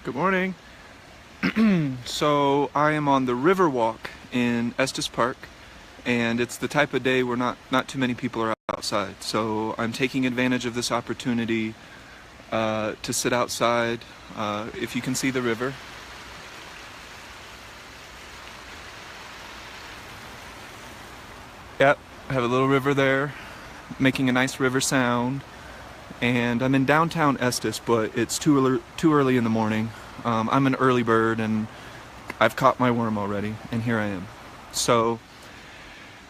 Good morning. So I am on the Riverwalk in Estes Park, and it's the type of day where not too many people are outside. So I'm taking advantage of this opportunity to sit outside. If you can see the river. Yep, I have a little river there, making a nice river sound. And I'm in downtown Estes, but it's too early in the morning. I'm an early bird, and I've caught my worm already, and here I am. So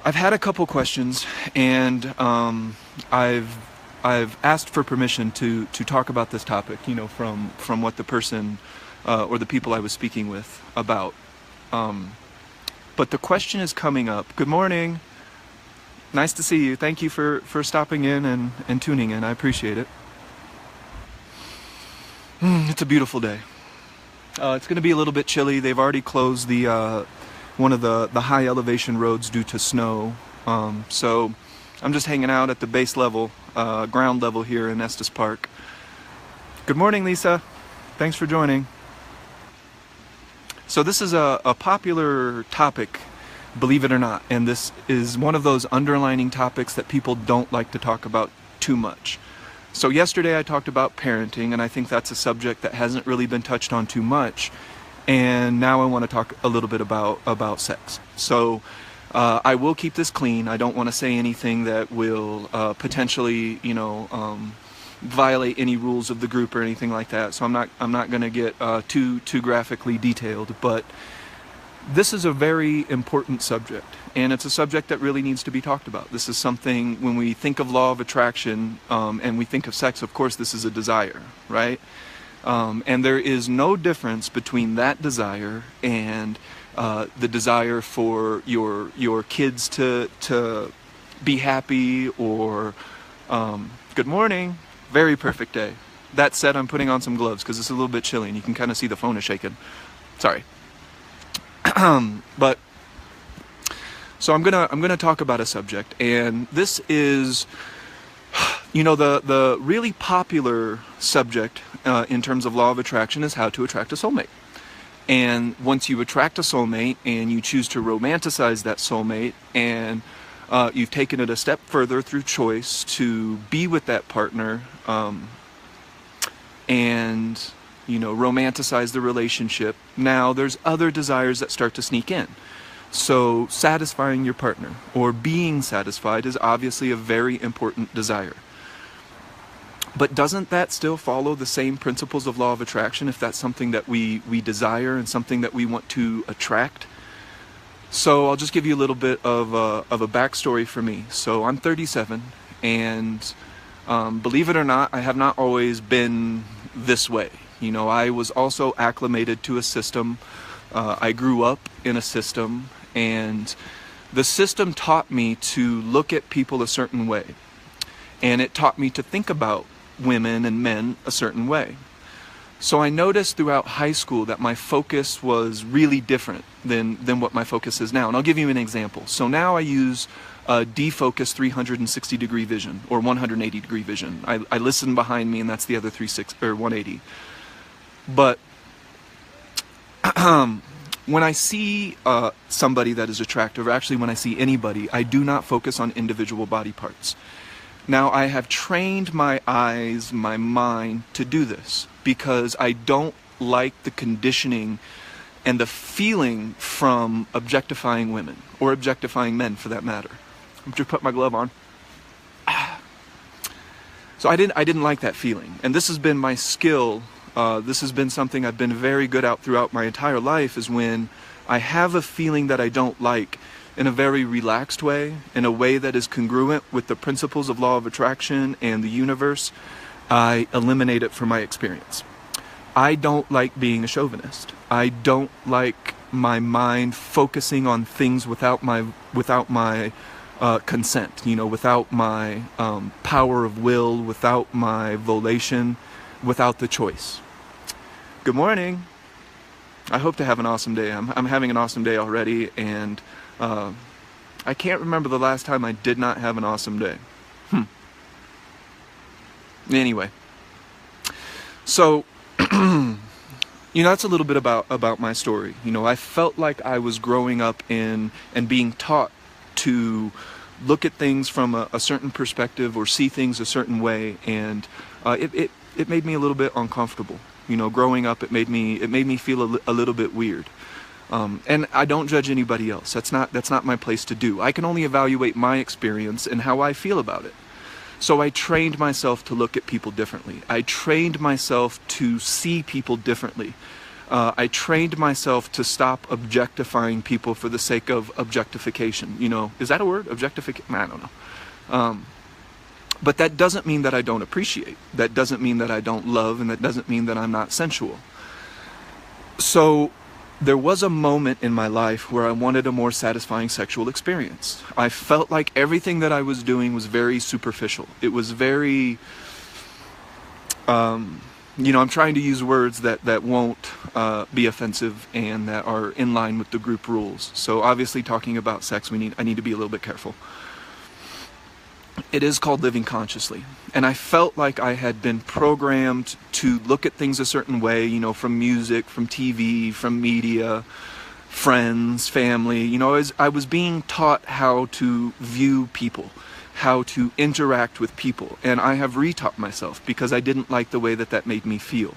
I've had a couple questions, and I've asked for permission to talk about this topic. From what the person or the people I was speaking with about. But the question is coming up. Good morning. Nice to see you. Thank you for stopping in and tuning in. I appreciate it. It's a beautiful day. It's going to be a little bit chilly. They've already closed the one of the high elevation roads due to snow. So I'm just hanging out at the base level, ground level here in Estes Park. Good morning, Lisa. Thanks for joining. So this is a popular topic, believe it or not, and this is one of those underlining topics that people don't like to talk about too much. So yesterday I talked about parenting, and I think that's a subject that hasn't really been touched on too much, and now I want to talk a little bit about sex. So I will keep this clean. I don't want to say anything that will potentially, violate any rules of the group or anything like that. So I'm not going to get too graphically detailed, but this is a very important subject, and it's a subject that really needs to be talked about. This is something, when we think of law of attraction and we think of sex, of course this is a desire, right? And there is no difference between that desire and the desire for your kids to be happy, or good morning, very perfect day. That said, I'm putting on some gloves because it's a little bit chilly and you can kind of see the phone is shaking. Sorry. But so I'm gonna talk about a subject, and this is, the really popular subject in terms of law of attraction is how to attract a soulmate. And once you attract a soulmate and you choose to romanticize that soulmate, and you've taken it a step further through choice to be with that partner, and romanticize the relationship, now there's other desires that start to sneak in. So satisfying your partner or being satisfied is obviously a very important desire. But doesn't that still follow the same principles of law of attraction if that's something that we desire and something that we want to attract? So I'll just give you a little bit of a backstory for me. So I'm 37, and believe it or not, I have not always been this way. I was also acclimated to a system. I grew up in a system, and the system taught me to look at people a certain way. And it taught me to think about women and men a certain way. So I noticed throughout high school that my focus was really different than what my focus is now. And I'll give you an example. So now I use defocus 360 degree vision, or 180 degree vision. I listen behind me, and that's the other 180. But when I see somebody that is attractive, or actually when I see anybody, I do not focus on individual body parts. Now, I have trained my eyes, my mind to do this because I don't like the conditioning and the feeling from objectifying women, or objectifying men for that matter. I'm just put my glove on. So I didn't like that feeling, and this has been my skill. This has been something I've been very good at throughout my entire life, is when I have a feeling that I don't like, in a very relaxed way, in a way that is congruent with the principles of law of attraction and the universe, I eliminate it from my experience. I don't like being a chauvinist. I don't like my mind focusing on things without my consent, without my power of will, without my volition, without the choice. Good morning. I hope to have an awesome day. I'm having an awesome day already, and I can't remember the last time I did not have an awesome day. Anyway, so That's a little bit about my story. I felt like I was growing up in and being taught to look at things from a certain perspective or see things a certain way, and it made me a little bit uncomfortable. Growing up, it made me feel a little bit weird. And I don't judge anybody else. That's not my place to do. I can only evaluate my experience and how I feel about it. So I trained myself to look at people differently. I trained myself to see people differently. I trained myself to stop objectifying people for the sake of objectification. Is that a word? Objectification? I don't know. But that doesn't mean that I don't appreciate. That doesn't mean that I don't love, and that doesn't mean that I'm not sensual. So there was a moment in my life where I wanted a more satisfying sexual experience. I felt like everything that I was doing was very superficial. It was very, I'm trying to use words that won't be offensive and that are in line with the group rules. So obviously talking about sex, I need to be a little bit careful. It is called living consciously. And I felt like I had been programmed to look at things a certain way, from music, from TV, from media, friends, family. I was being taught how to view people, how to interact with people. And I have retaught myself because I didn't like the way that made me feel.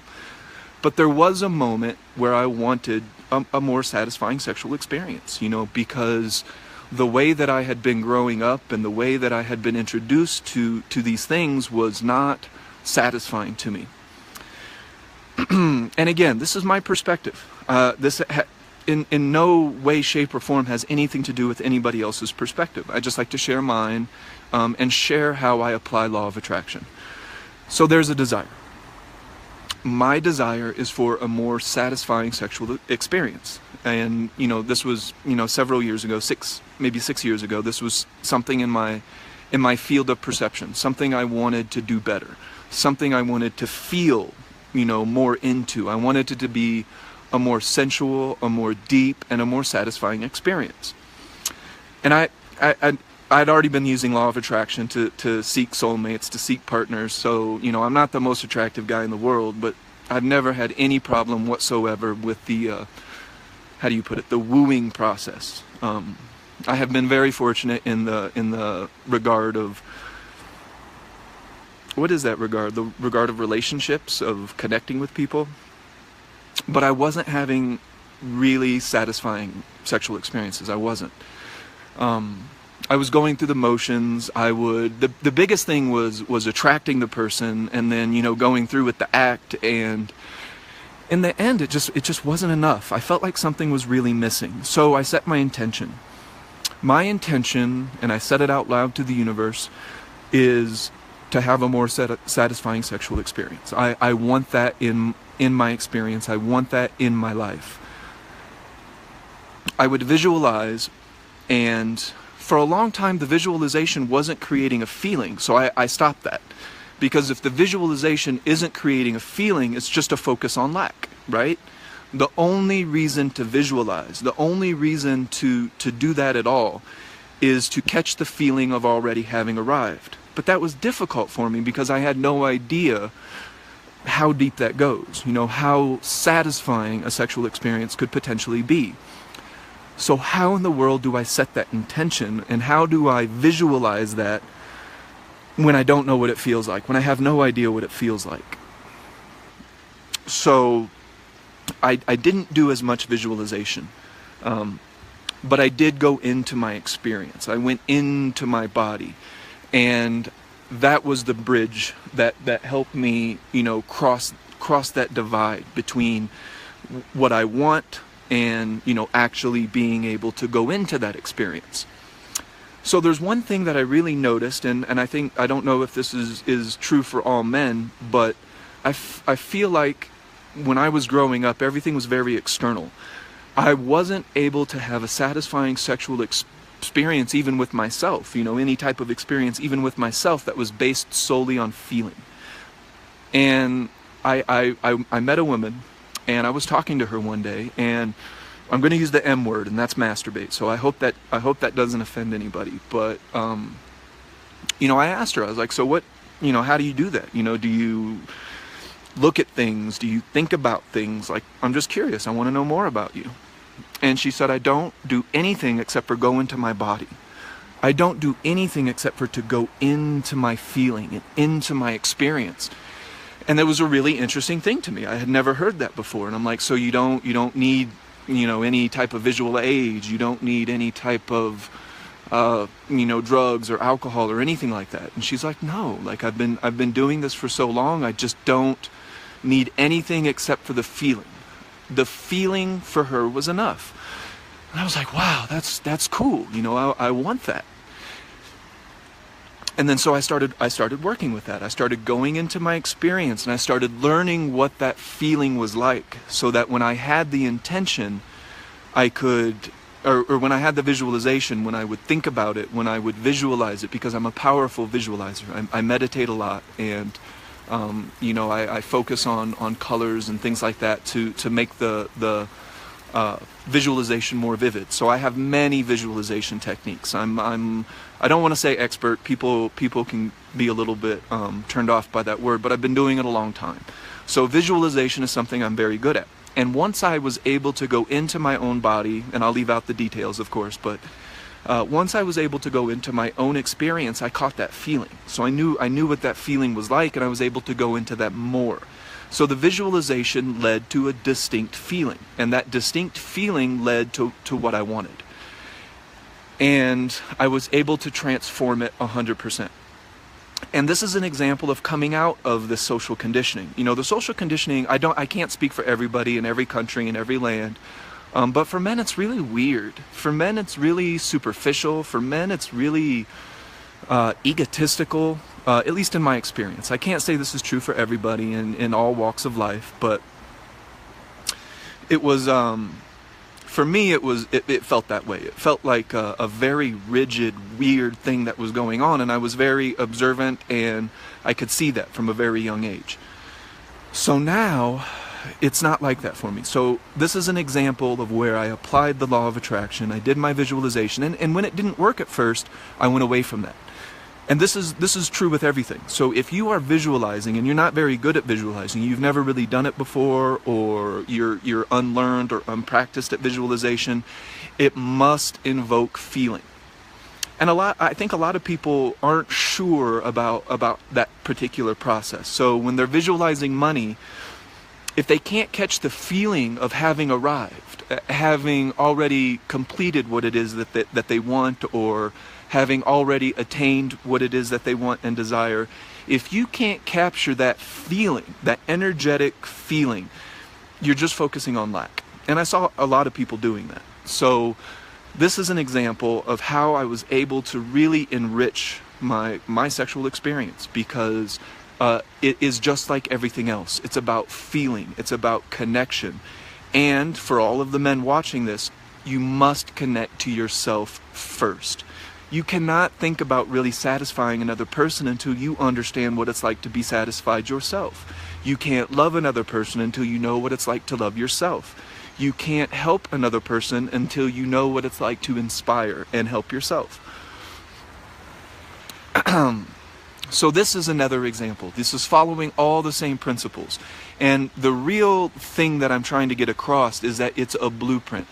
But there was a moment where I wanted a more satisfying sexual experience, because the way that I had been growing up and the way that I had been introduced to these things was not satisfying to me. And again, this is my perspective. This in no way, shape, or form has anything to do with anybody else's perspective. I just like to share mine and share how I apply law of attraction. So there's a desire. My desire is for a more satisfying sexual experience. And, this was, several years ago, maybe 6 years ago, this was something in my field of perception, something I wanted to do better, something I wanted to feel, more into. I wanted it to be a more sensual, a more deep, and a more satisfying experience. And I'd already been using law of attraction to seek soulmates, to seek partners. So, I'm not the most attractive guy in the world, but I've never had any problem whatsoever with the, the wooing process. I have been very fortunate in the regard of, what is that regard? The regard of relationships, of connecting with people. But I wasn't having really satisfying sexual experiences. I wasn't. I was going through the motions. The biggest thing was attracting the person and then, going through with the act, and in the end, it just wasn't enough. I felt like something was really missing. So I set my intention. My intention, and I said it out loud to the universe, is to have a more satisfying sexual experience. I want that in my experience. I want that in my life. I would visualize, and for a long time, the visualization wasn't creating a feeling, so I stopped that. Because if the visualization isn't creating a feeling, it's just a focus on lack, right? The only reason to visualize, the only reason to do that at all, is to catch the feeling of already having arrived. But that was difficult for me because I had no idea how deep that goes, how satisfying a sexual experience could potentially be. So how in the world do I set that intention, and how do I visualize that when I don't know what it feels like, when I have no idea what it feels like? So I didn't do as much visualization, but I did go into my experience. I went into my body, and that was the bridge that helped me, cross that divide between what I want and, actually being able to go into that experience. So there's one thing that I really noticed, and I don't know if this is true for all men, but I feel like when I was growing up, everything was very external. I wasn't able to have a satisfying sexual experience even with myself, any type of experience even with myself that was based solely on feeling. And I met a woman, and I was talking to her one day, and I'm going to use the M word, and that's masturbate. So I hope that doesn't offend anybody. But I asked her. I was like, so what? How do you do that? look at things? Do you think about things? Like, I'm just curious. I want to know more about you. And she said, I don't do anything except for go into my body. I don't do anything except for to go into my feeling and into my experience. And that was a really interesting thing to me. I had never heard that before. And I'm like, so you don't need, any type of visual aids. You don't need any type of, drugs or alcohol or anything like that. And she's like, no, like I've been doing this for so long. I just don't need anything except for the feeling. The feeling for her was enough. And I was like, wow, that's cool. I want that. And then so I started working with that. I started going into my experience and I started learning what that feeling was like, so that when I had the intention, I could, or when I had the visualization, when I would think about it, when I would visualize it, because I'm a powerful visualizer. I meditate a lot, and I focus on colors and things like that to make the visualization more vivid. So I have many visualization techniques. I don't want to say expert. People can be a little bit turned off by that word, but I've been doing it a long time. So visualization is something I'm very good at. And once I was able to go into my own body, and I'll leave out the details, of course, but once I was able to go into my own experience, I caught that feeling. So I knew what that feeling was like, and I was able to go into that more. So the visualization led to a distinct feeling, and that distinct feeling led to what I wanted. And I was able to transform it 100%. And this is an example of coming out of the social conditioning. The social conditioning, I can't speak for everybody in every country, in every land, but for men it's really weird. For men it's really superficial. For men it's really egotistical. At least in my experience. I can't say this is true for everybody in all walks of life, but it was, for me, it felt that way. It felt like a very rigid, weird thing that was going on, and I was very observant, and I could see that from a very young age. So now, it's not like that for me. So this is an example of where I applied the law of attraction. I did my visualization, and when it didn't work at first, I went away from that. And this is true with everything. So if you are visualizing and you're not very good at visualizing, you've never really done it before, or you're unlearned or unpracticed at visualization, it must invoke feeling. And I think a lot of people aren't sure about that particular process. So when they're visualizing money, if they can't catch the feeling of having arrived, having already completed what it is that they want, or having already attained what it is that they want and desire, if you can't capture that feeling, that energetic feeling, you're just focusing on lack. And I saw a lot of people doing that. So this is an example of how I was able to really enrich my sexual experience, because it is just like everything else. It's about feeling. It's about connection. And for all of the men watching this, you must connect to yourself first. You cannot think about really satisfying another person until you understand what it's like to be satisfied yourself. You can't love another person until you know what it's like to love yourself. You can't help another person until you know what it's like to inspire and help yourself. So this is another example. This is following all the same principles. And the real thing that I'm trying to get across is that it's a blueprint.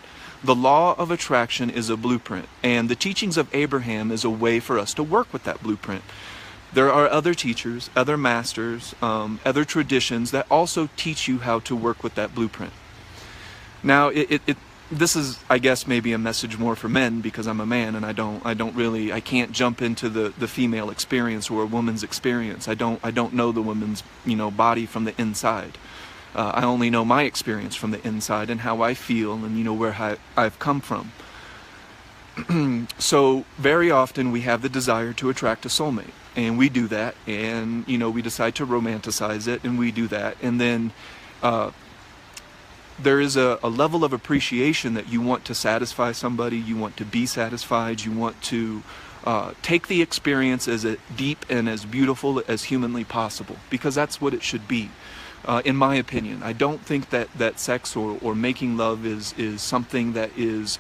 The law of attraction is a blueprint, and the teachings of Abraham is a way for us to work with that blueprint. There are other teachers, other masters, other traditions that also teach you how to work with that blueprint. Now, this is, I guess, maybe a message more for men, because I'm a man and I can't jump into the female experience or a woman's experience. I don't know the woman's body from the inside. I only know my experience from the inside and how I feel and where I've come from. So very often we have the desire to attract a soulmate, and we do that, and we decide to romanticize it, and we do that, and then there is a level of appreciation that you want to satisfy somebody, you want to be satisfied, you want to take the experience as deep and as beautiful as humanly possible, because that's what it should be. In my opinion, I don't think that sex or making love is something that is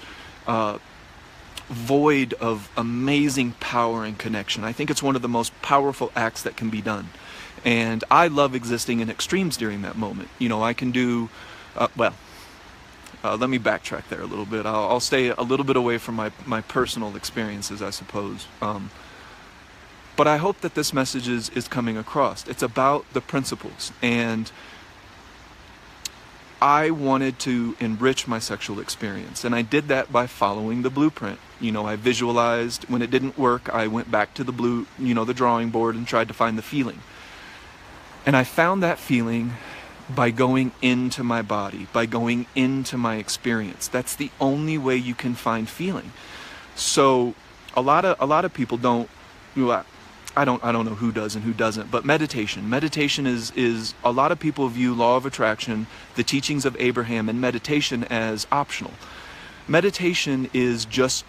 void of amazing power and connection. I think it's one of the most powerful acts that can be done. And I love existing in extremes during that moment. You know, I can do, let me backtrack there a little bit. I'll stay a little bit away from my personal experiences, I suppose. But I hope that this message is coming across. It's about the principles. And I wanted to enrich my sexual experience, and I did that by following the blueprint. You know, I visualized. When it didn't work, I went back to the drawing board and tried to find the feeling. And I found that feeling by going into my body, by going into my experience. That's the only way you can find feeling. So a lot of people don't. I don't know who does and who doesn't, but meditation is a lot of people view law of attraction, the teachings of Abraham, and meditation as optional. Meditation is just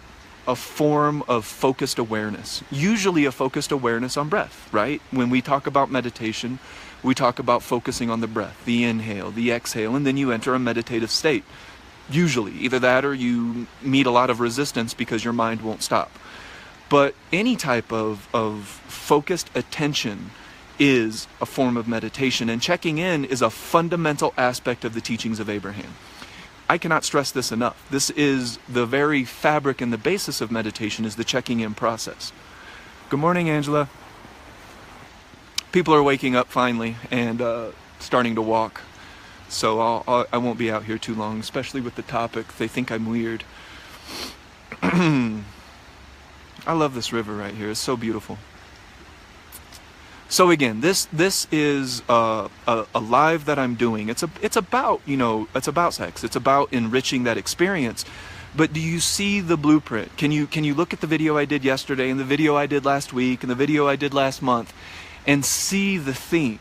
a form of focused awareness, usually a focused awareness on breath, right? When we talk about meditation, we talk about focusing on the breath, the inhale, the exhale, and then you enter a meditative state. Usually, either that or you meet a lot of resistance because your mind won't stop. But any type of focused attention is a form of meditation, and checking in is a fundamental aspect of the teachings of Abraham. I cannot stress this enough. This is the very fabric and the basis of meditation, is the checking in process. Good morning, Angela. People are waking up finally and starting to walk, so I won't be out here too long, especially with the topic. They think I'm weird. I love this river right here. It's so beautiful. So again, this is a live that I'm doing. It's about sex. It's about enriching that experience. But do you see the blueprint? Can you look at the video I did yesterday and the video I did last week and the video I did last month and see the theme?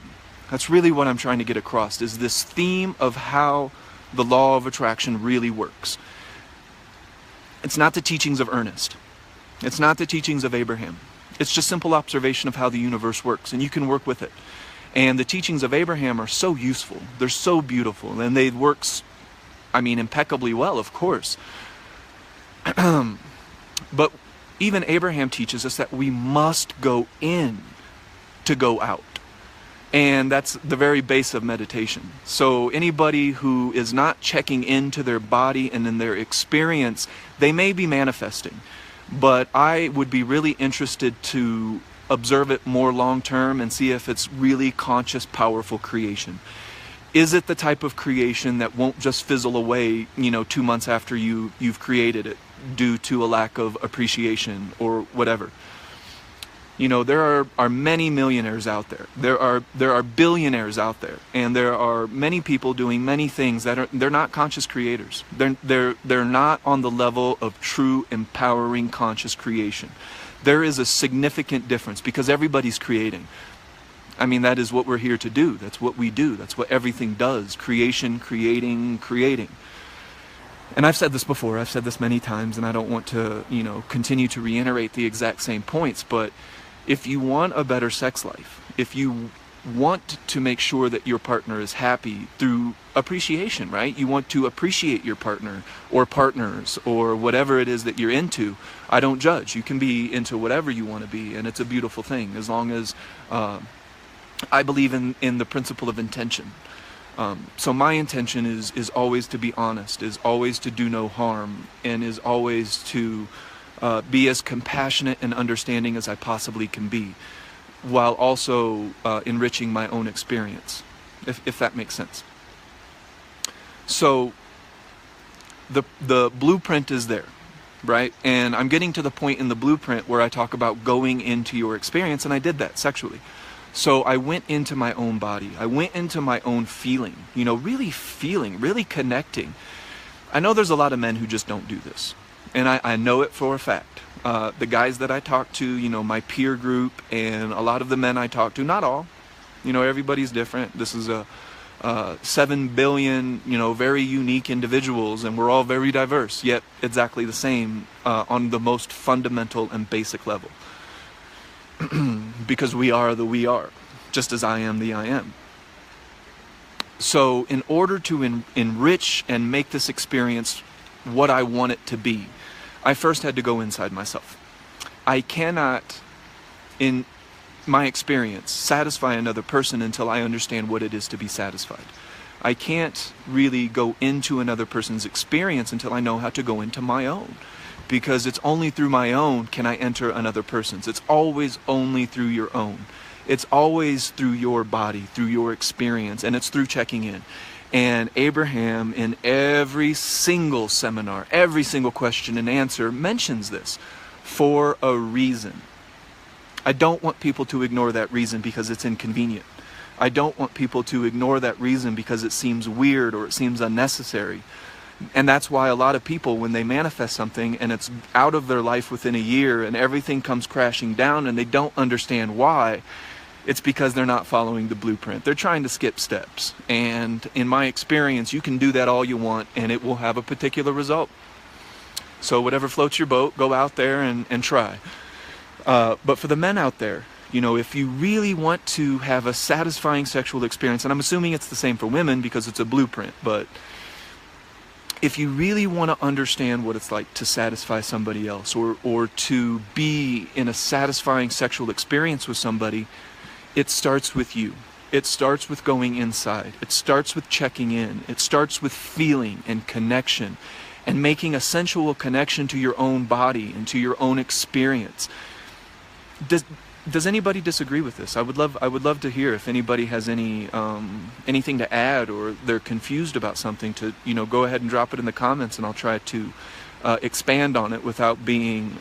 That's really what I'm trying to get across, is this theme of how the law of attraction really works. It's not the teachings of Ernest. It's not the teachings of Abraham. It's just simple observation of how the universe works, and you can work with it. And the teachings of Abraham are so useful. They're so beautiful, and they work, impeccably well, of course. But even Abraham teaches us that we must go in to go out. And that's the very base of meditation. So anybody who is not checking into their body and in their experience, they may be manifesting. But I would be really interested to observe it more long term and see if it's really conscious, powerful creation. Is it the type of creation that won't just fizzle away, 2 months after you've created it due to a lack of appreciation or whatever? There are many millionaires out there. There are billionaires out there, and there are many people doing many things that they're not conscious creators. They're not on the level of true empowering conscious creation. There is a significant difference because everybody's creating. That is what we're here to do. That's what we do. That's what everything does. Creation, creating. And I've said this before. I've said this many times, and I don't want to, continue to reiterate the exact same points, but if you want a better sex life, if you want to make sure that your partner is happy through appreciation, right? You want to appreciate your partner or partners or whatever it is that you're into. I don't judge. You can be into whatever you want to be, and it's a beautiful thing as long as I believe in the principle of intention. So my intention is always to be honest, is always to do no harm, and is always to be as compassionate and understanding as I possibly can be, while also enriching my own experience, if that makes sense. So the blueprint is there, right? And I'm getting to the point in the blueprint where I talk about going into your experience, and I did that sexually. So I went into my own body. I went into my own feeling, really feeling, really connecting. I know there's a lot of men who just don't do this. And I know it for a fact. The guys that I talk to, my peer group, and a lot of the men I talk to, not all, everybody's different. This is a 7 billion, very unique individuals, and we're all very diverse, yet exactly the same on the most fundamental and basic level. Because we are the we are, just as I am the I am. So in order to enrich and make this experience what I want it to be, I first had to go inside myself. I cannot my experience, satisfy another person until I understand what it is to be satisfied. I can't really go into another person's experience until I know how to go into my own. Because it's only through my own can I enter another person's. It's always only through your own. It's always through your body, through your experience, and it's through checking in. And Abraham, in every single seminar, every single question and answer, mentions this for a reason. I don't want people to ignore that reason because it's inconvenient. I don't want people to ignore that reason because it seems weird or it seems unnecessary. And that's why a lot of people, when they manifest something and it's out of their life within a year and everything comes crashing down and they don't understand why, it's because they're not following the blueprint. They're trying to skip steps. And in my experience, you can do that all you want and it will have a particular result. So whatever floats your boat, go out there and try. But for the men out there, you know, if you really want to have a satisfying sexual experience, and I'm assuming it's the same for women because it's a blueprint, but if you really want to understand what it's like to satisfy somebody else or to be in a satisfying sexual experience with somebody, it starts with you. It starts with going inside. It starts with checking in. It starts with feeling and connection and making a sensual connection to your own body and to your own experience. Does anybody disagree with this? I would love to hear if anybody has any anything to add or they're confused about something, to, you know, go ahead and drop it in the comments and I'll try to expand on it without being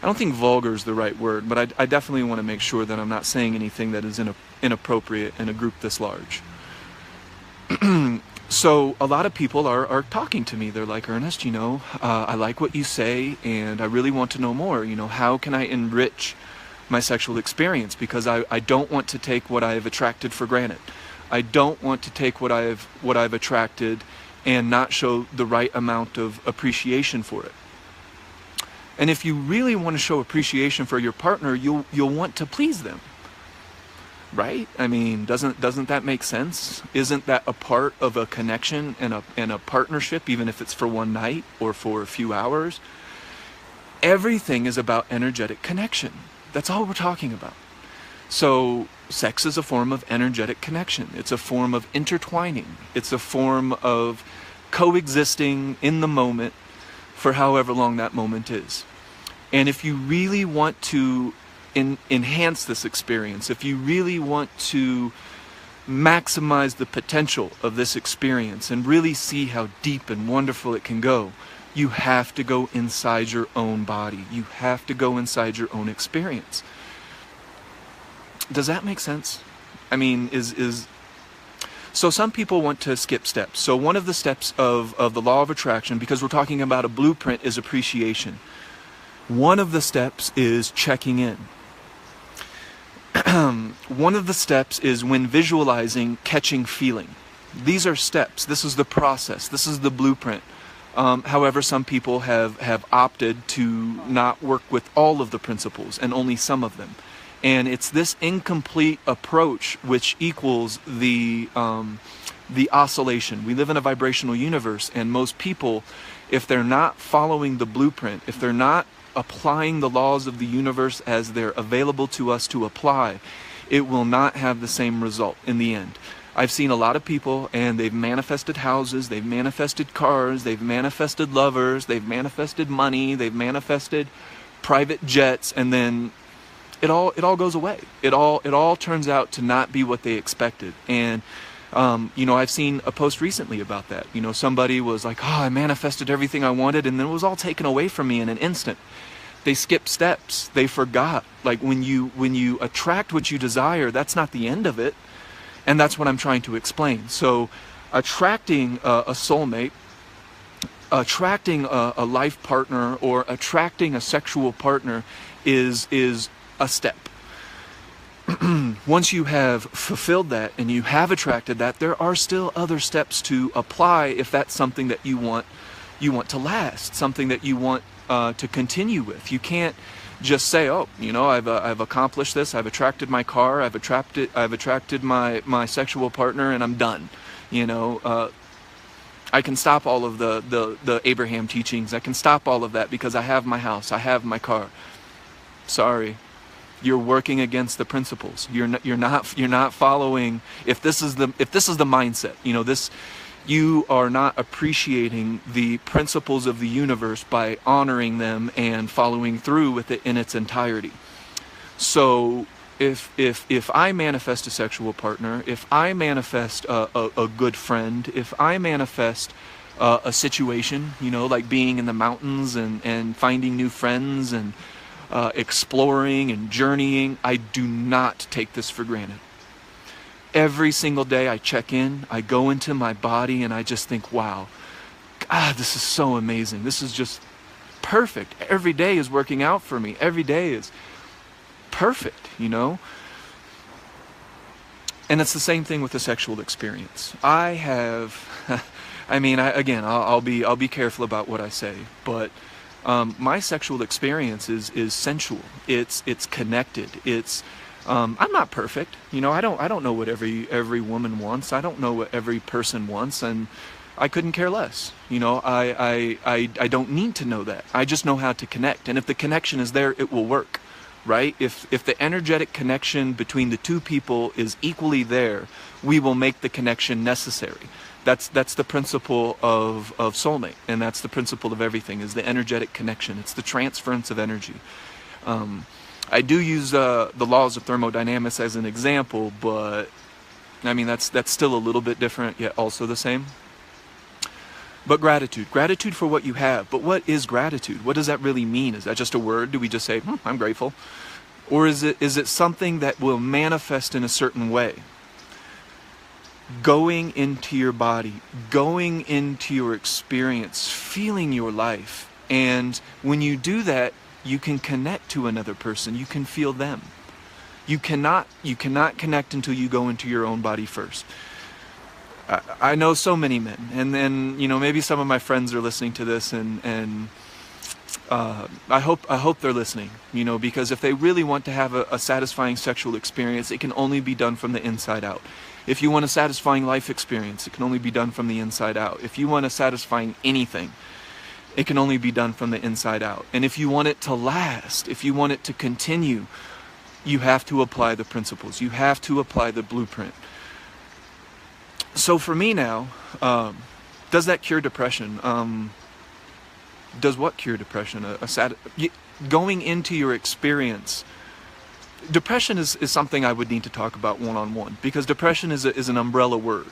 I don't think vulgar is the right word, but I definitely want to make sure that I'm not saying anything that is inappropriate in a group this large. So a lot of people are talking to me. They're like, Ernest, you know, I like what you say and I really want to know more. You know, how can I enrich my sexual experience? Because I don't want to take what I've attracted for granted. I don't want to take what I've attracted and not show the right amount of appreciation for it. And if you really want to show appreciation for your partner, you'll want to please them. Right? I mean, doesn't that make sense? Isn't that a part of a connection and a partnership, even if it's for one night or for a few hours? Everything is about energetic connection. That's all we're talking about. So sex is a form of energetic connection. It's a form of intertwining. It's a form of coexisting in the moment for however long that moment is. And if you really want to enhance this experience, if you really want to maximize the potential of this experience and really see how deep and wonderful it can go, you have to go inside your own body. You have to go inside your own experience. Does that make sense? I mean, so some people want to skip steps. So one of the steps of the law of attraction, because we're talking about a blueprint, is appreciation. One of the steps is checking in. One of the steps is, when visualizing, catching feeling. These are steps. This is the process. This is the blueprint. However, some people have opted to not work with all of the principles and only some of them. And it's this incomplete approach which equals the oscillation. We live in a vibrational universe, and most people, if they're not following the blueprint, if they're not applying the laws of the universe as they're available to us to apply, it will not have the same result in the end. I've seen a lot of people, and they've manifested houses, they've manifested cars, they've manifested lovers, they've manifested money, they've manifested private jets, and then it all goes away. It all turns out to not be what they expected. And you know, I've seen a post recently about that. You know, somebody was like, oh, I manifested everything I wanted, and then it was all taken away from me in an instant. They skipped steps. They forgot. Like, when you attract what you desire, that's not the end of it. And that's what I'm trying to explain. So attracting a soulmate, attracting a life partner, or attracting a sexual partner is a step. Once you have fulfilled that and you have attracted that, there are still other steps to apply if that's something that you want to last, something that you want to continue with. You can't just say, oh, you know, I've accomplished this, I've attracted my car, I've attracted my sexual partner, and I'm done. You know, I can stop all of the Abraham teachings. I can stop all of that because I have my house, I have my car. Sorry. you're working against the principles. You're not following. If this is the mindset, you are not appreciating the principles of the universe by honoring them and following through with it in its entirety. So if I manifest a sexual partner, if I manifest a good friend, if I manifest a situation, like being in the mountains and finding new friends and exploring and journeying, I do not take this for granted. Every single day I check in, I go into my body, and I just think, wow, God, this is so amazing. This is just perfect. Every day is working out for me. Every day is perfect, And it's the same thing with the sexual experience. I have, I'll be careful about what I say, but my sexual experience is sensual. It's connected. I'm not perfect. I don't know what every woman wants. I don't know what every person wants, and I couldn't care less. I don't need to know that. I just know how to connect, and if the connection is there, it will work, right? If the energetic connection between the two people is equally there, we will make the connection necessary. That's the principle of soulmate, and that's the principle of everything, is the energetic connection. It's the transference of energy. I do use the laws of thermodynamics as an example, but that's still a little bit different, yet also the same. But gratitude for what you have. But what is gratitude? What does that really mean? Is that just a word? Do we just say, I'm grateful? Or is it something that will manifest in a certain way? Going into your body, going into your experience, feeling your life. And when you do that, you can connect to another person. You can feel them. You cannot connect until you go into your own body first. I know so many men, and then maybe some of my friends are listening to this, and I hope they're listening. Because if they really want to have a satisfying sexual experience, it can only be done from the inside out. If you want a satisfying life experience, it can only be done from the inside out. If you want a satisfying anything, it can only be done from the inside out. And if you want it to last, if you want it to continue, you have to apply the principles. You have to apply the blueprint. So for me now, does that cure depression? Does what cure depression? Going into your experience. Depression is something I would need to talk about one-on-one, because depression is an umbrella word.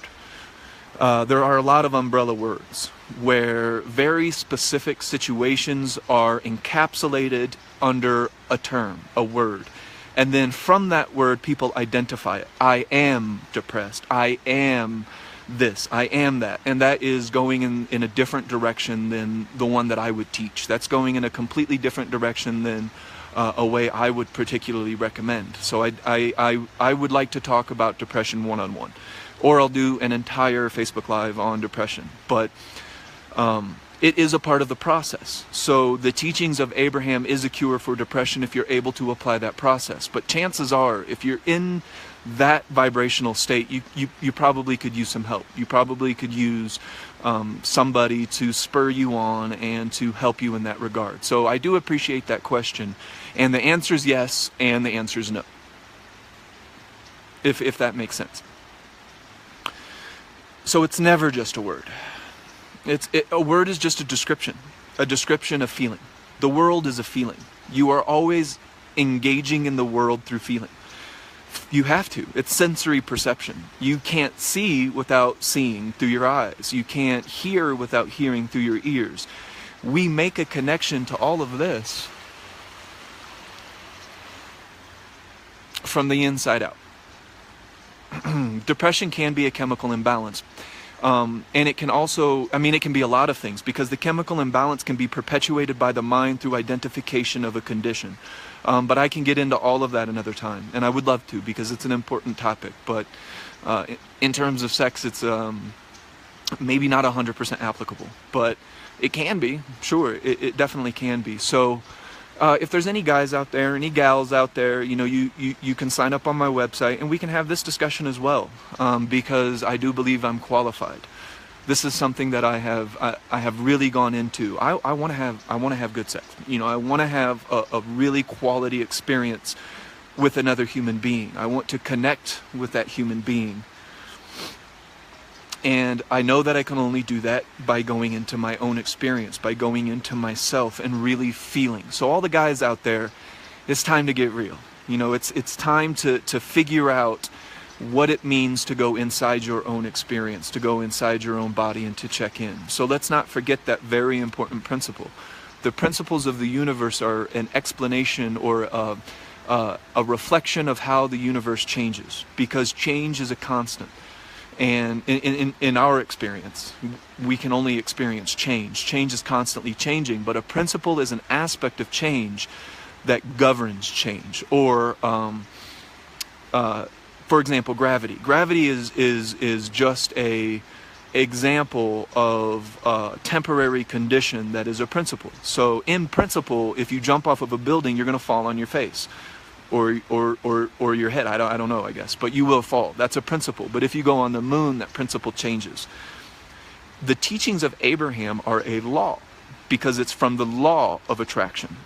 There are a lot of umbrella words where very specific situations are encapsulated under a term, a word. And then from that word, people identify it. I am depressed. I am this. I am that. And that is going in a different direction than the one that I would teach. That's going in a completely different direction than a way I would particularly recommend. So I would like to talk about depression one-on-one. Or I'll do an entire Facebook Live on depression. But it is a part of the process. So the teachings of Abraham is a cure for depression if you're able to apply that process. But chances are, if you're in that vibrational state, you probably could use some help. You probably could use somebody to spur you on and to help you in that regard. So I do appreciate that question. And the answer is yes, and the answer is no. If that makes sense. So it's never just a word. A word is just a description of feeling. The world is a feeling. You are always engaging in the world through feeling. You have to. It's sensory perception. You can't see without seeing through your eyes. You can't hear without hearing through your ears. We make a connection to all of this from the inside out. Depression can be a chemical imbalance. And it can also, it can be a lot of things, because the chemical imbalance can be perpetuated by the mind through identification of a condition. But I can get into all of that another time, and I would love to, because it's an important topic. But in terms of sex, it's maybe not 100% applicable, but it can be. Sure, it definitely can be. So if there's any guys out there, any gals out there, you can sign up on my website, and we can have this discussion as well, because I do believe I'm qualified. This is something that I have really gone into. I want to have good sex. I want to have a really quality experience with another human being. I want to connect with that human being. And I know that I can only do that by going into my own experience, by going into myself and really feeling. So all the guys out there, it's time to get real. You know, it's time to figure out what it means to go inside your own experience, to go inside your own body and to check in. So let's not forget that very important principle. The principles of the universe are an explanation or a reflection of how the universe changes, because change is a constant. And in our experience, we can only experience change. Change is constantly changing, but a principle is an aspect of change that governs change. Or, for example, gravity. Gravity is just a example of a temporary condition that is a principle. So in principle, if you jump off of a building, you're going to fall on your face. Or your head, I don't know, I guess, but you will fall. That's a principle. But if you go on the moon, that principle changes. The teachings of Abraham are a law, because it's from the law of attraction.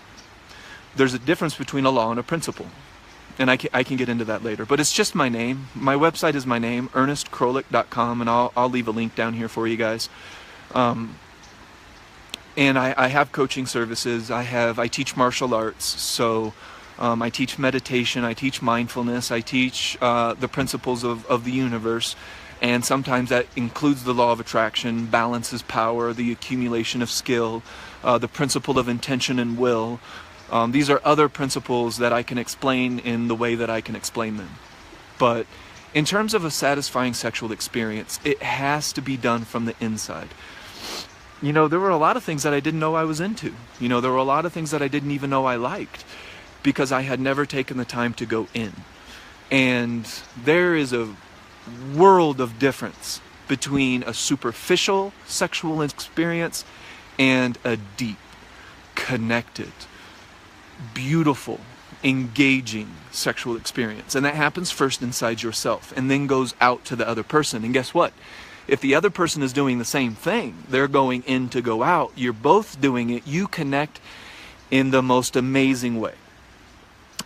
There's a difference between a law and a principle, and I can get into that later. But it's just my name. My website is my name, ErnestKrolik.com, and I'll leave a link down here for you guys. And I have coaching services. I teach martial arts, so. I teach meditation, I teach mindfulness, I teach the principles of the universe, and sometimes that includes the law of attraction, balance is power, the accumulation of skill, the principle of intention and will. These are other principles that I can explain in the way that I can explain them. But in terms of a satisfying sexual experience, it has to be done from the inside. You know, there were a lot of things that I didn't know I was into. You know, there were a lot of things that I didn't even know I liked, because I had never taken the time to go in. And there is a world of difference between a superficial sexual experience and a deep, connected, beautiful, engaging sexual experience. And that happens first inside yourself and then goes out to the other person. And guess what? If the other person is doing the same thing, they're going in to go out, you're both doing it, you connect in the most amazing way.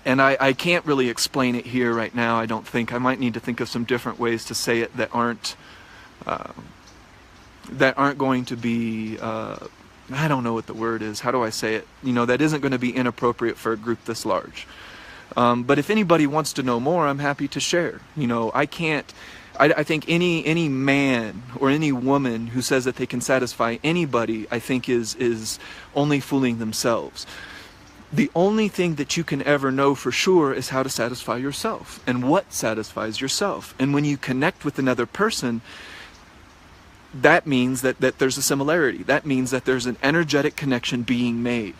And I can't really explain it here right now, I don't think. I might need to think of some different ways to say it that aren't going to be, I don't know what the word is, how do I say it? You know, that isn't going to be inappropriate for a group this large. But if anybody wants to know more, I'm happy to share. You know, I think any man or any woman who says that they can satisfy anybody, I think is only fooling themselves. The only thing that you can ever know for sure is how to satisfy yourself and what satisfies yourself. And when you connect with another person, that means that there's a similarity. That means that there's an energetic connection being made.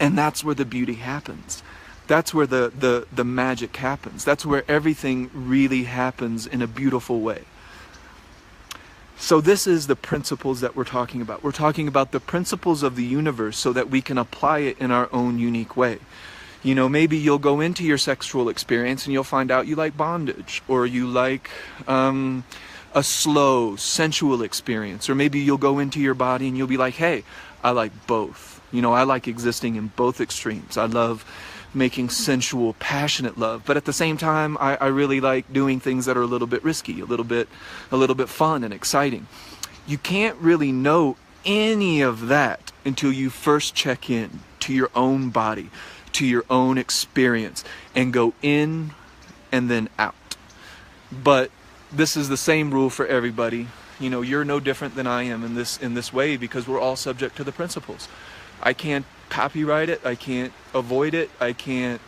And that's where the beauty happens. That's where the magic happens. That's where everything really happens in a beautiful way. So this is the principles that we're talking about. We're talking about the principles of the universe so that we can apply it in our own unique way. You know, maybe you'll go into your sexual experience and you'll find out you like bondage, or you like a slow, sensual experience. Or maybe you'll go into your body and you'll be like, hey, I like both. You know, I like existing in both extremes. I love making sensual, passionate love, but at the same time, I really like doing things that are a little bit risky, a little bit fun and exciting. You can't really know any of that until you first check in to your own body, to your own experience, and go in and then out. But this is the same rule for everybody. You know, you're no different than I am in this way, because we're all subject to the principles. I can't copyright it, I can't avoid it, I can't,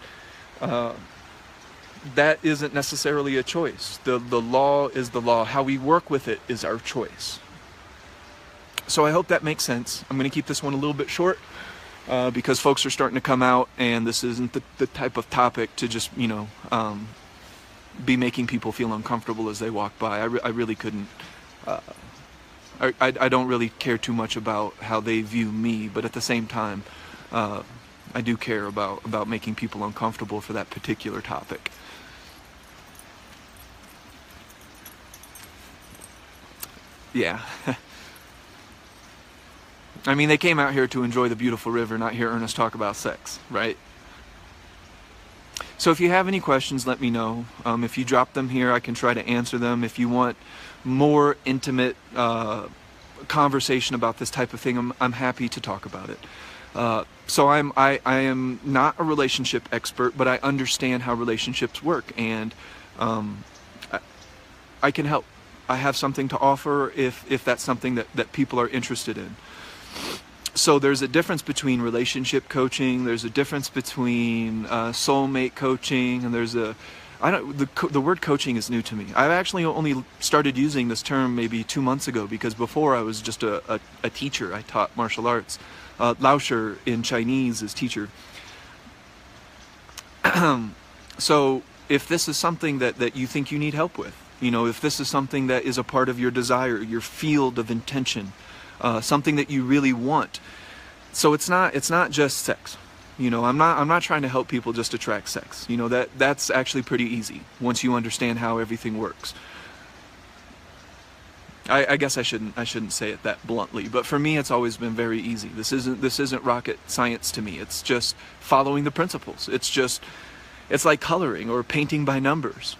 that isn't necessarily a choice. The law is the law. How we work with it is our choice. So I hope that makes sense. I'm going to keep this one a little bit short, because folks are starting to come out, and this isn't the type of topic to just, you know, be making people feel uncomfortable as they walk by. I really couldn't, I don't really care too much about how they view me, but at the same time, I do care about making people uncomfortable for that particular topic. Yeah. I mean, they came out here to enjoy the beautiful river, not hear Ernest talk about sex, right? So if you have any questions, let me know. If you drop them here, I can try to answer them. If you want more intimate conversation about this type of thing, I'm happy to talk about it. So I am not a relationship expert, but I understand how relationships work, and I can help. I have something to offer if that's something that people are interested in. So there's a difference between relationship coaching, there's a difference between soulmate coaching, and there's the word coaching is new to me. I've actually only started using this term maybe 2 months ago, because before I was just a teacher. I taught martial arts. Laoshi in Chinese is teacher. So if this is something that you think you need help with, if this is something that is a part of your desire, your field of intention, something that you really want. So it's not just sex. I'm not trying to help people just attract sex. That's actually pretty easy once you understand how everything works. I guess I shouldn't say it that bluntly, but for me it's always been very easy. This isn't rocket science to me. It's just following the principles. It's like coloring or painting by numbers.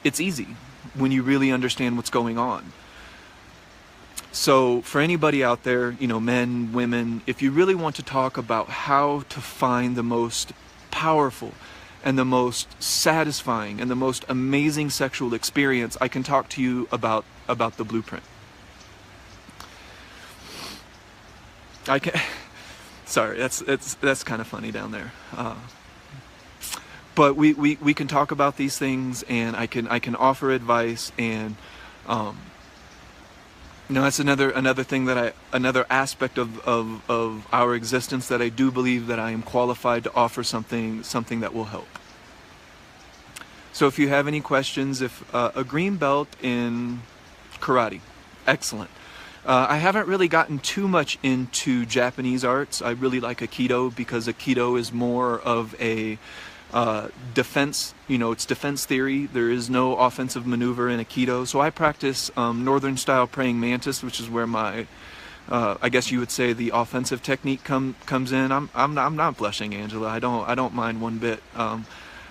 It's easy when you really understand what's going on. So for anybody out there, men, women, if you really want to talk about how to find the most powerful and the most satisfying and the most amazing sexual experience, I can talk to you about the blueprint. Sorry, that's kind of funny down there. But we can talk about these things, and I can offer advice, and that's another thing another aspect of our existence that I do believe that I am qualified to offer something that will help. So if you have any questions, if a green belt in karate, excellent. I haven't really gotten too much into Japanese arts. I really like Aikido, because Aikido is more of a defense, it's defense theory. There is no offensive maneuver in Aikido. So I practice Northern style praying mantis, which is where my, I guess you would say, the offensive technique comes in. I'm not blushing, Angela. I don't mind one bit.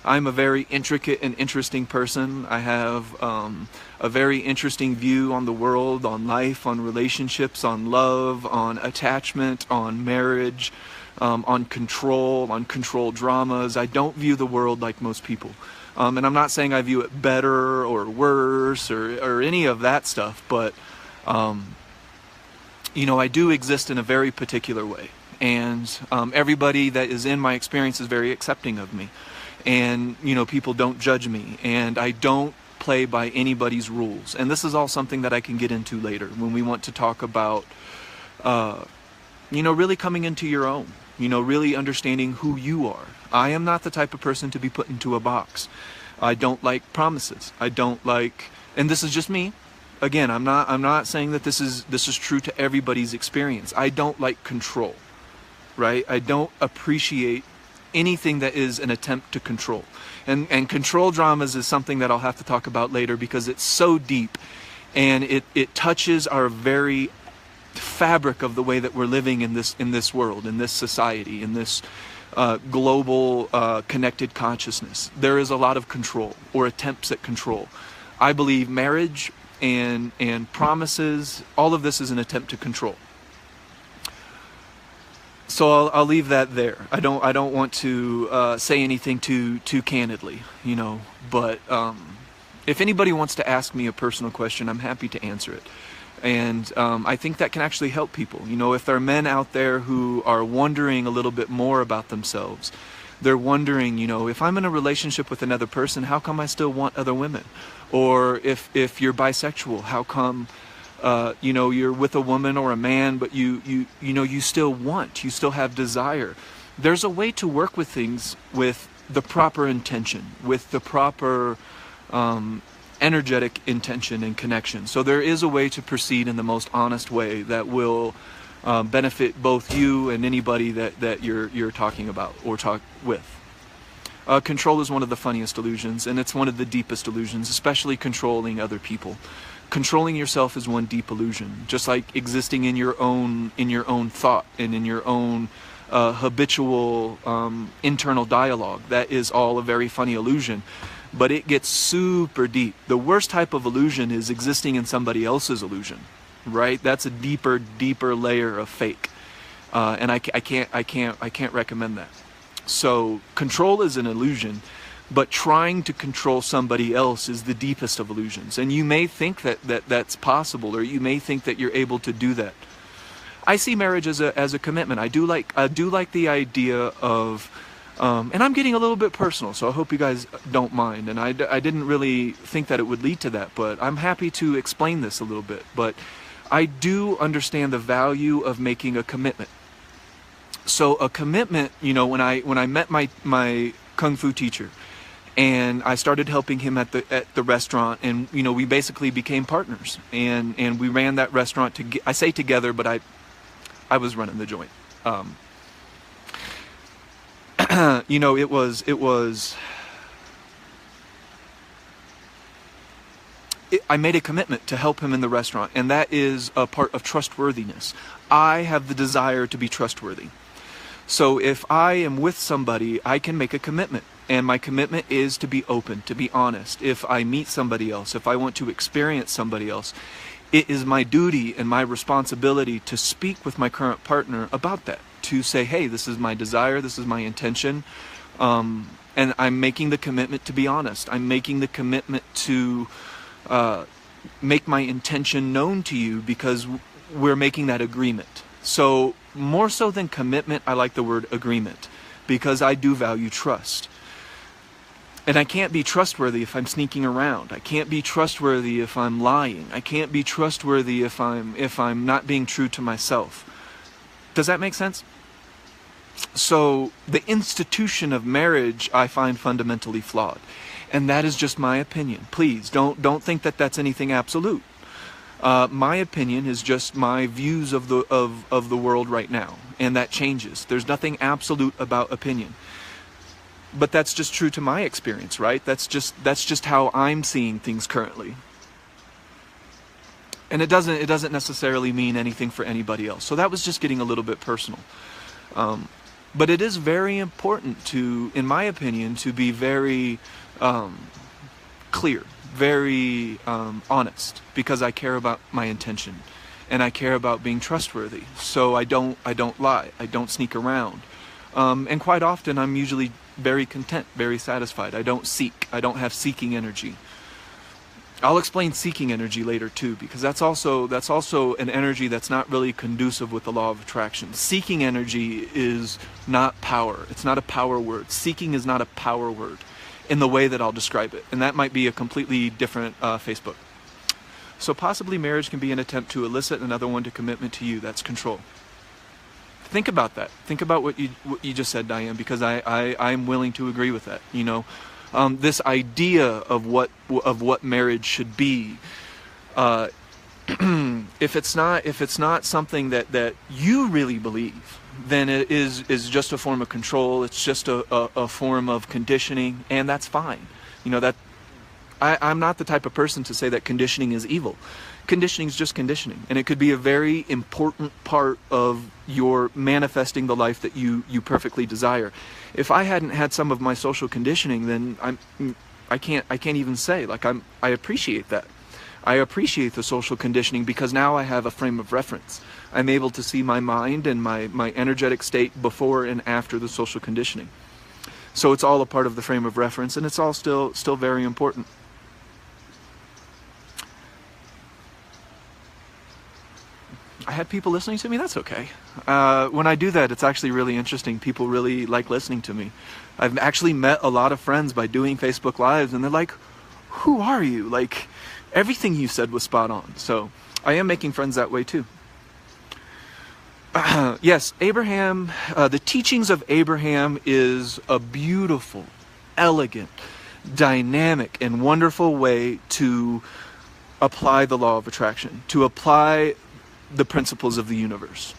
I'm a very intricate and interesting person. I have a very interesting view on the world, on life, on relationships, on love, on attachment, on marriage, on control dramas. I don't view the world like most people. And I'm not saying I view it better or worse or any of that stuff, but I do exist in a very particular way. And everybody that is in my experience is very accepting of me. And, people don't judge me, and I don't play by anybody's rules. And this is all something that I can get into later when we want to talk about, really coming into your own, really understanding who you are. I am not the type of person to be put into a box. I don't like promises. I don't like, and this is just me. Again, I'm not saying that this is true to everybody's experience. I don't like control, right? I don't appreciate anything that is an attempt to control. And control dramas is something that I'll have to talk about later, because it's so deep, and it touches our very fabric of the way that we're living in this world, in this society, in this global connected consciousness. There is a lot of control, or attempts at control. I believe marriage and promises, all of this is an attempt to control. So I'll leave that there. I don't want to say anything too candidly, But if anybody wants to ask me a personal question, I'm happy to answer it. And I think that can actually help people. If there are men out there who are wondering a little bit more about themselves, they're wondering, if I'm in a relationship with another person, how come I still want other women? Or if you're bisexual, how come you're with a woman or a man, but you still have desire. There's a way to work with things with the proper intention, with the proper energetic intention and connection. So there is a way to proceed in the most honest way that will benefit both you and anybody that you're talking about or talk with. Control is one of the funniest illusions, and it's one of the deepest illusions, especially controlling other people. Controlling yourself is one deep illusion, just like existing in your own thought and in your own habitual internal dialogue. That is all a very funny illusion, but it gets super deep. The worst type of illusion is existing in somebody else's illusion, right? That's a deeper layer of fake, and I can't recommend that. So control is an illusion, but trying to control somebody else is the deepest of illusions. And you may think that's possible, or you may think that you're able to do that. I see marriage as a commitment. I do like the idea of, and I'm getting a little bit personal, so I hope you guys don't mind. And I didn't really think that it would lead to that, but I'm happy to explain this a little bit. But I do understand the value of making a commitment. So a commitment, you know, when I met my Kung Fu teacher, and I started helping him at the restaurant, and you know, we basically became partners, and we ran that restaurant I say together, but I was running the joint. You know, I made a commitment to help him in the restaurant, and that is a part of trustworthiness. I have the desire to be trustworthy. So if I am with somebody, I can make a commitment. And my commitment is to be open, to be honest. If I meet somebody else, if I want to experience somebody else, it is my duty and my responsibility to speak with my current partner about that. To say, hey, this is my desire, this is my intention, and I'm making the commitment to be honest. I'm making the commitment to make my intention known to you, because we're making that agreement. So more so than commitment, I like the word agreement, because I do value trust. And I can't be trustworthy if I'm sneaking around. I can't be trustworthy if I'm lying. I can't be trustworthy if I'm not being true to myself. Does that make sense? So the institution of marriage I find fundamentally flawed. And that is just my opinion. Please don't think that that's anything absolute. My opinion is just my views of the world right now, and that changes. There's nothing absolute about opinion. But that's just true to my experience, right? That's just how I'm seeing things currently. And it doesn't necessarily mean anything for anybody else. So that was just getting a little bit personal. But it is very important to, in my opinion, to be very clear, very honest, because I care about my intention, and I care about being trustworthy. So I don't lie. I don't sneak around. And quite often I'm usually very content, very satisfied. I don't seek. I don't have seeking energy. I'll explain seeking energy later too, because that's also an energy that's not really conducive with the law of attraction. Seeking energy is not power. It's not a power word. Seeking is not a power word in the way that I'll describe it. And that might be a completely different Facebook. So possibly marriage can be an attempt to elicit another one to commitment to you. That's control. Think about that. Think about what you just said, Diane, because I'm willing to agree with that. You know, this idea of what marriage should be. If it's not something that you really believe, then it is just a form of control. It's just a form of conditioning, and that's fine. You know, that I'm not the type of person to say that conditioning is evil. Conditioning is just conditioning, and it could be a very important part of your manifesting the life that you perfectly desire. If I hadn't had some of my social conditioning, then I can't even say, like, I appreciate that. I appreciate the social conditioning, because now I have a frame of reference. I'm able to see my mind and my energetic state before and after the social conditioning. So it's all a part of the frame of reference, and it's all still very important. I had people listening to me. That's okay. When I do that, it's actually really interesting. People really like listening to me. I've actually met a lot of friends by doing Facebook Lives, and they're like, who are you? Like, everything you said was spot on. So I am making friends that way too. Yes, Abraham, the teachings of Abraham is a beautiful, elegant, dynamic, and wonderful way to apply the law of attraction, to apply the principles of the universe.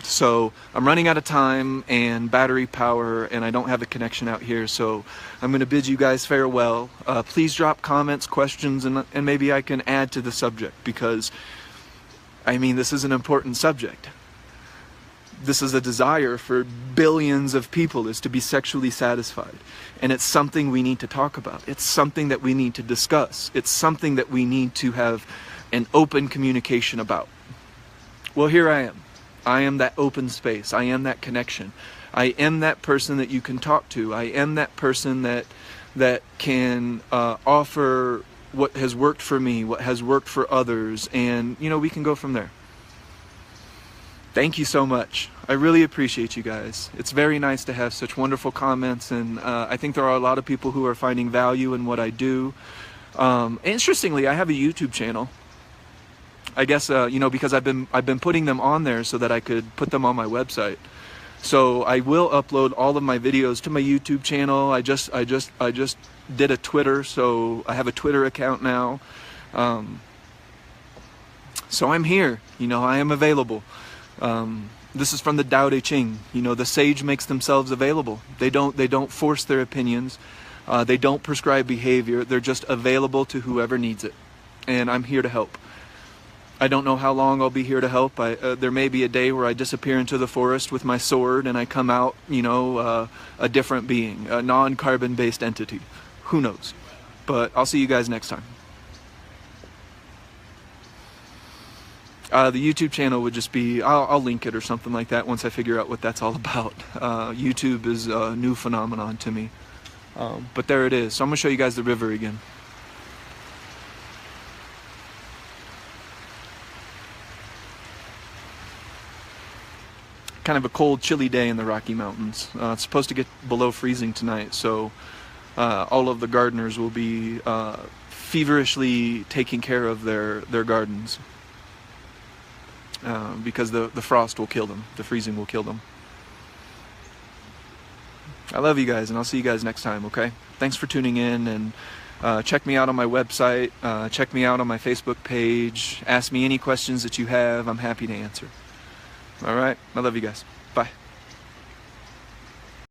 So I'm running out of time and battery power, and I don't have a connection out here, so I'm going to bid you guys farewell. Please drop comments, questions, and maybe I can add to the subject, because I mean, this is an important subject. this is a desire for billions of people, is to be sexually satisfied. And it's something we need to talk about. It's something that we need to discuss. It's something that we need to have an open communication about. Well, here I am. I am that open space. I am that connection. I am that person that you can talk to. I am that person that can offer what has worked for me, what has worked for others, and we can go from there. Thank you so much. I really appreciate you guys. It's very nice to have such wonderful comments, and I think there are a lot of people who are finding value in what I do. Interestingly, I have a YouTube channel. I guess because I've been putting them on there so that I could put them on my website. So I will upload all of my videos to my YouTube channel. I just did a Twitter, so I have a Twitter account now. So I'm here. I am available. This is from the Tao Te Ching. The sage makes themselves available. They don't force their opinions. They don't prescribe behavior. They're just available to whoever needs it. And I'm here to help. I don't know how long I'll be here to help. There may be a day where I disappear into the forest with my sword and I come out, a different being, a non-carbon based entity. Who knows? But I'll see you guys next time. The YouTube channel would just be, I'll link it or something like that once I figure out what that's all about. YouTube is a new phenomenon to me. But there it is. So I'm going to show you guys the river again. Kind of a cold, chilly day in the Rocky Mountains. It's supposed to get below freezing tonight, so all of the gardeners will be feverishly taking care of their gardens because the frost will kill them. The freezing will kill them. I love you guys, and I'll see you guys next time, okay? Thanks for tuning in, and check me out on my website. Check me out on my Facebook page. Ask me any questions that you have. I'm happy to answer. All right. I love you guys. Bye.